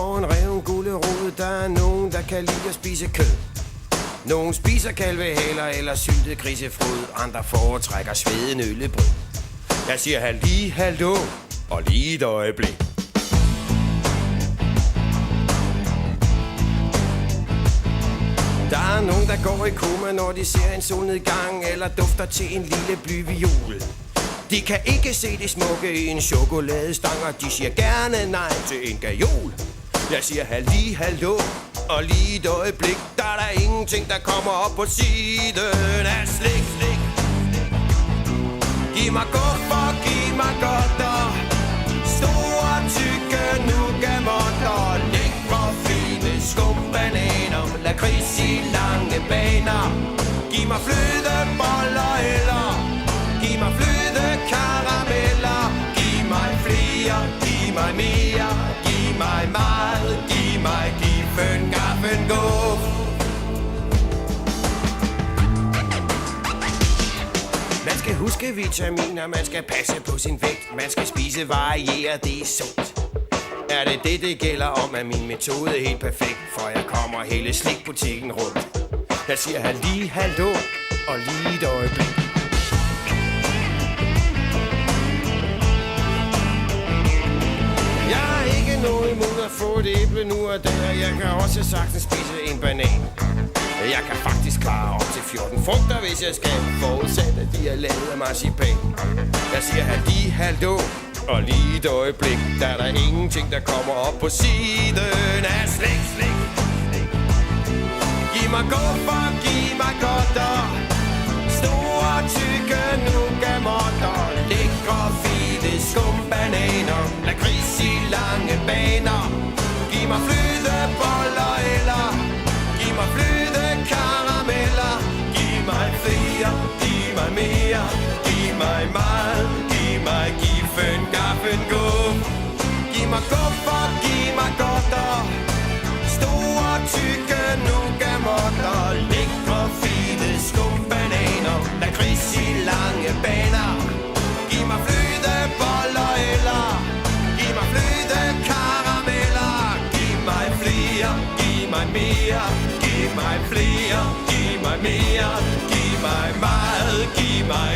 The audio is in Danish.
får en reven gulerod. Der er nogen, der kan lide at spise kød. Nogen spiser kalvehaler eller syltet grisefrod. Andre foretrækker sveden øllebrød. Jeg siger hallo og lige et øjeblik. Der er nogen, der går i koma, når de ser en solnedgang eller dufter til en lille blyviol. De kan ikke se det smukke i en chokoladestang, og de siger gerne nej til en gajol. Jeg siger hallo og lige et øjeblik. Der er der ingenting, der kommer op på siden af slik. Giv mig guffer, giv mig godter, store tykke nougatmåtter, lækre fine skumbananer, lakrids i lange baner. Giv mig flødeboller eller giv mig flødekarameller. Giv mig flere, giv mig mere, giv mig meget, giv mig giffen, gaffen, guf. Man skal huske vitaminer, man skal passe på sin vægt, man skal spise varieret, det er sundt. Er det det gælder om, at min metode er helt perfekt, for jeg kommer hele slikbutikken rundt. Jeg siger hallo og lige et øjeblik. Jeg har ikke noget imod at få et æble nu og der. Jeg kan også sagtens spise en banan. Jeg kan faktisk klare op til 14 frugter, hvis jeg skal, forudsat at de er lavet af marcipan. Jeg siger hallo og lige et øjeblik. Der er der ingenting, der kommer op på siden af slik. Giv mig guffer, giv mig godter, store tykke nougatmåtter, lækre fine skumbananer, lakrids i lange baner. Giv mig flødeboller eller giv mig flødekarameller. Giv mig flere, giv mig mere, giv mig meget, giv mig giffen, gaffen, guf. Giv mig guffer, giv mig godter, store tykke nougatmåtter, lækre fine skumbananer, lakrids i lange baner. Giv mig flødeboller eller giv mig flødekarameller. Giv mig flere, giv mig mere, giv mig flere, giv mig mere, giv mig meget, giv mig